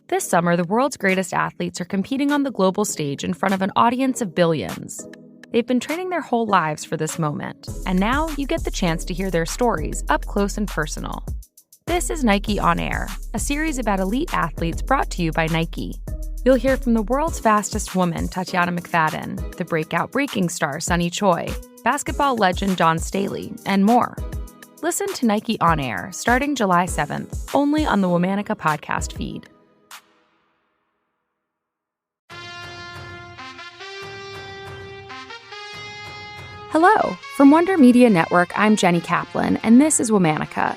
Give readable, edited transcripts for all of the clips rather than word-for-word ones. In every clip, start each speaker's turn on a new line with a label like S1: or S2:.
S1: This summer, the world's greatest athletes are competing on the global stage in front of an audience of billions. They've been training their whole lives for this moment, and now you get the chance to hear their stories up close and personal. This is Nike On Air, a series about elite athletes brought to you by Nike. You'll hear from the world's fastest woman, Tatiana McFadden, the breakout breaking star, Sunny Choi, basketball legend Dawn Staley, and more. Listen to Nike On Air starting July 7th, only on the Womanica podcast feed. Hello. From Wonder Media Network, I'm Jenny Kaplan, and this is Womanica.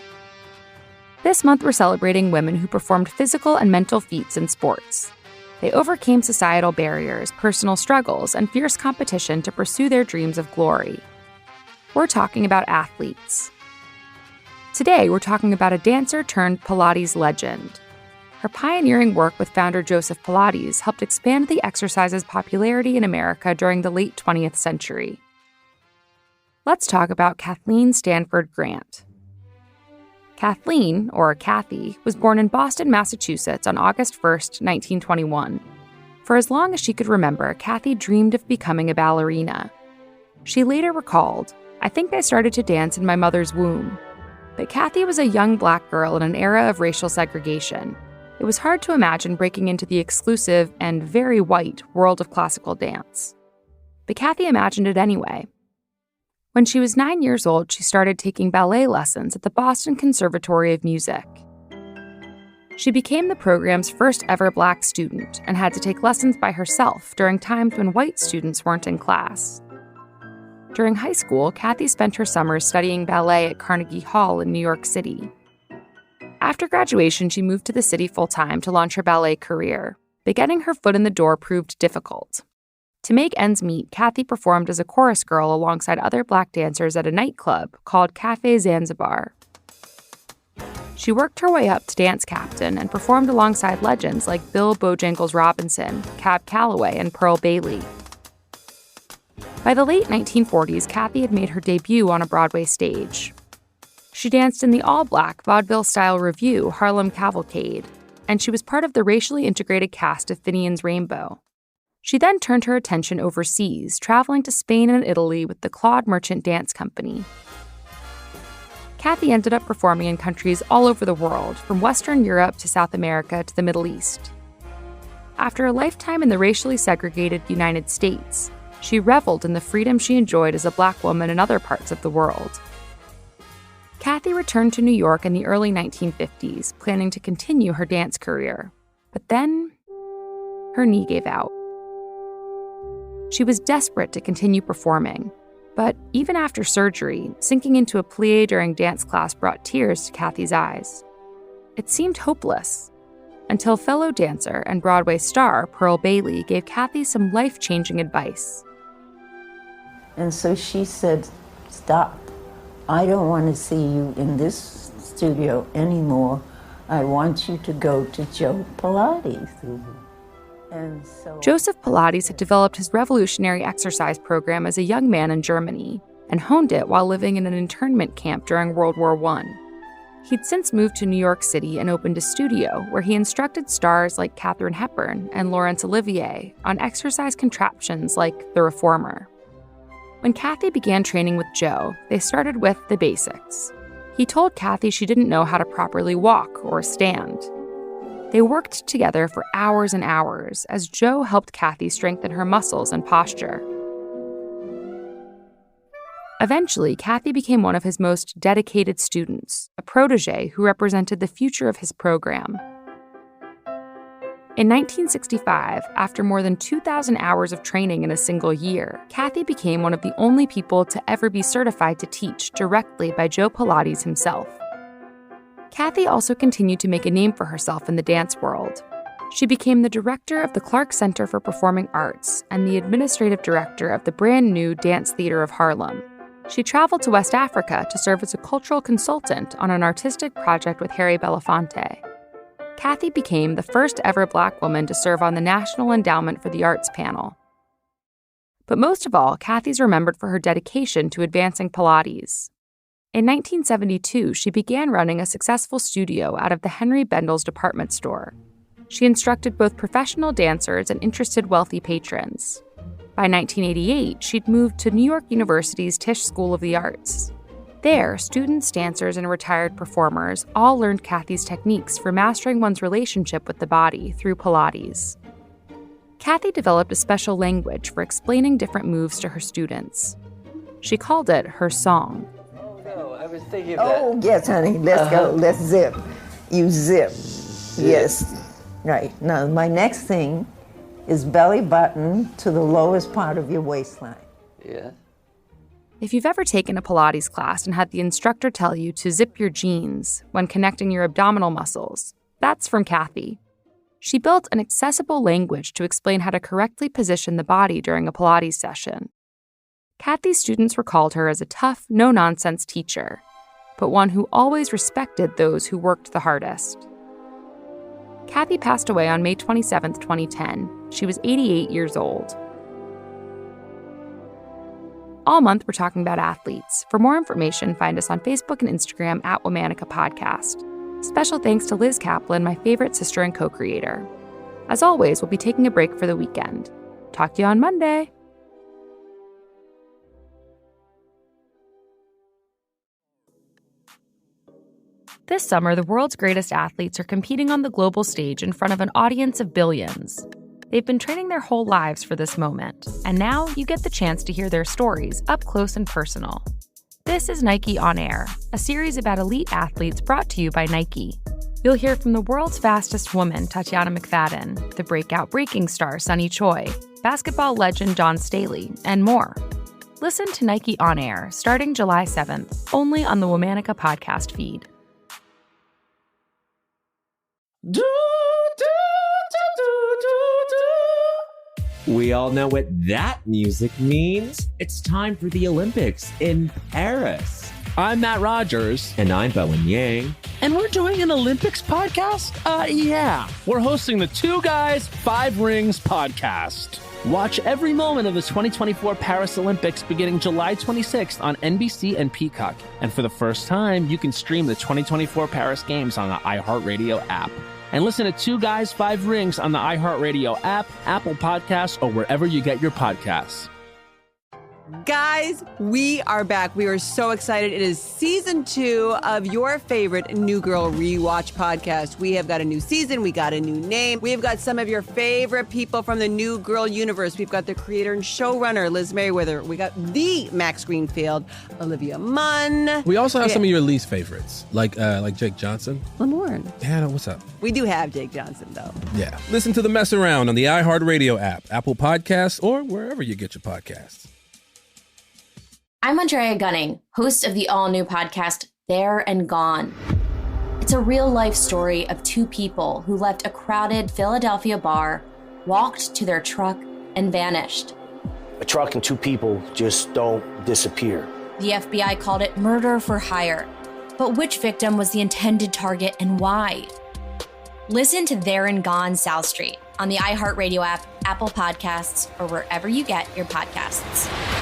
S1: This month, we're celebrating women who performed physical and mental feats in sports. They overcame societal barriers, personal struggles, and fierce competition to pursue their dreams of glory. We're talking about athletes. Today, we're talking about a dancer turned Pilates legend. Her pioneering work with founder Joseph Pilates helped expand the exercise's popularity in America during the late 20th century. Let's talk about Kathleen Stanford Grant. Kathleen, or Kathy, was born in Boston, Massachusetts on August 1st, 1921. For as long as she could remember, Kathy dreamed of becoming a ballerina. She later recalled, "I think I started to dance in my mother's womb." But Kathy was a young black girl in an era of racial segregation. It was hard to imagine breaking into the exclusive and very white world of classical dance. But Kathy imagined it anyway. When she was 9 years old, she started taking ballet lessons at the Boston Conservatory of Music. She became the program's first ever black student and had to take lessons by herself during times when white students weren't in class. During high school, Kathy spent her summers studying ballet at Carnegie Hall in New York City. After graduation, she moved to the city full-time to launch her ballet career, but getting her foot in the door proved difficult. To make ends meet, Kathy performed as a chorus girl alongside other black dancers at a nightclub called Cafe Zanzibar. She worked her way up to dance captain and performed alongside legends like Bill Bojangles Robinson, Cab Calloway, and Pearl Bailey. By the late 1940s, Kathy had made her debut on a Broadway stage. She danced in the all-black vaudeville-style revue Harlem Cavalcade, and she was part of the racially integrated cast of Finian's Rainbow. She then turned her attention overseas, traveling to Spain and Italy with the Claude Merchant Dance Company. Kathy ended up performing in countries all over the world, from Western Europe to South America to the Middle East. After a lifetime in the racially segregated United States, she reveled in the freedom she enjoyed as a black woman in other parts of the world. Kathy returned to New York in the early 1950s, planning to continue her dance career. But then, her knee gave out. She was desperate to continue performing, but even after surgery, sinking into a plie during dance class brought tears to Kathy's eyes. It seemed hopeless, until fellow dancer and Broadway star Pearl Bailey gave Kathy some life-changing advice.
S2: And so she said, "Stop. I don't want to see you in this studio anymore. I want you to go to Joe Pilates." Mm-hmm. And so
S1: Joseph Pilates had developed his revolutionary exercise program as a young man in Germany and honed it while living in an internment camp during World War I. He'd since moved to New York City and opened a studio where he instructed stars like Katharine Hepburn and Laurence Olivier on exercise contraptions like the Reformer. When Kathy began training with Joe, they started with the basics. He told Kathy she didn't know how to properly walk or stand. They worked together for hours and hours as Joe helped Kathy strengthen her muscles and posture. Eventually, Kathy became one of his most dedicated students, a protege who represented the future of his program. In 1965, after more than 2,000 hours of training in a single year, Kathy became one of the only people to ever be certified to teach directly by Joe Pilates himself. Kathy also continued to make a name for herself in the dance world. She became the director of the Clark Center for Performing Arts and the administrative director of the brand new Dance Theater of Harlem. She traveled to West Africa to serve as a cultural consultant on an artistic project with Harry Belafonte. Kathy became the first ever black woman to serve on the National Endowment for the Arts panel. But most of all, Kathy's remembered for her dedication to advancing Pilates. In 1972, she began running a successful studio out of the Henry Bendel's department store. She instructed both professional dancers and interested wealthy patrons. By 1988, she'd moved to New York University's Tisch School of the Arts. There, students, dancers, and retired performers all learned Kathy's techniques for mastering one's relationship with the body through Pilates. Kathy developed a special language for explaining different moves to her students. She called it her song.
S3: Oh, no, I was thinking of that.
S2: Oh, yes, honey, let's go, let's zip. You zip. Yes. Right. Now, my next thing is belly button to the lowest part of your waistline.
S3: Yeah.
S1: If you've ever taken a Pilates class and had the instructor tell you to zip your jeans when connecting your abdominal muscles, that's from Kathy. She built an accessible language to explain how to correctly position the body during a Pilates session. Kathy's students recalled her as a tough, no-nonsense teacher, but one who always respected those who worked the hardest. Kathy passed away on May 27, 2010. She was 88 years old. All month, we're talking about athletes. For more information, find us on Facebook and Instagram at Womanica Podcast. Special thanks to Liz Kaplan, my favorite sister and co-creator. As always, we'll be taking a break for the weekend. Talk to you on Monday. This summer, the world's greatest athletes are competing on the global stage in front of an audience of billions. They've been training their whole lives for this moment, and now you get the chance to hear their stories up close and personal. This is Nike On Air, a series about elite athletes brought to you by Nike. You'll hear from the world's fastest woman, Tatiana McFadden, the breakout breaking star, Sunny Choi, basketball legend John Staley, and more. Listen to Nike On Air starting July 7th, only on the Womanica podcast feed.
S4: We all know what that music means. It's time for the Olympics in Paris.
S5: I'm Matt Rogers.
S4: And I'm Bowen Yang.
S5: And we're doing an Olympics podcast? Yeah. We're hosting the Two Guys, Five Rings podcast. Watch every moment of the 2024 Paris Olympics beginning July 26th on NBC and Peacock. And for the first time, you can stream the 2024 Paris Games on the iHeartRadio app. And listen to Two Guys, Five Rings on the iHeartRadio app, Apple Podcasts, or wherever you get your podcasts.
S6: Guys, we are back. We are so excited. It is season 2 of your favorite New Girl Rewatch podcast. We have got a new season. We got a new name. We've got some of your favorite people from the New Girl universe. We've got the creator and showrunner, Liz Merriweather. We got the Max Greenfield, Olivia Munn.
S7: We also have some of your least favorites, like Jake Johnson.
S6: Lamorne.
S7: Hannah, what's up?
S6: We do have Jake Johnson, though.
S7: Yeah. Listen to The Mess Around on the iHeartRadio app, Apple Podcasts, or wherever you get your podcasts.
S8: I'm Andrea Gunning, host of the all-new podcast, There and Gone. It's a real-life story of two people who left a crowded Philadelphia bar, walked to their truck, and vanished.
S9: A truck and two people just don't disappear.
S8: The FBI called it murder for hire. But which victim was the intended target and why? Listen to There and Gone South Street on the iHeartRadio app, Apple Podcasts, or wherever you get your podcasts.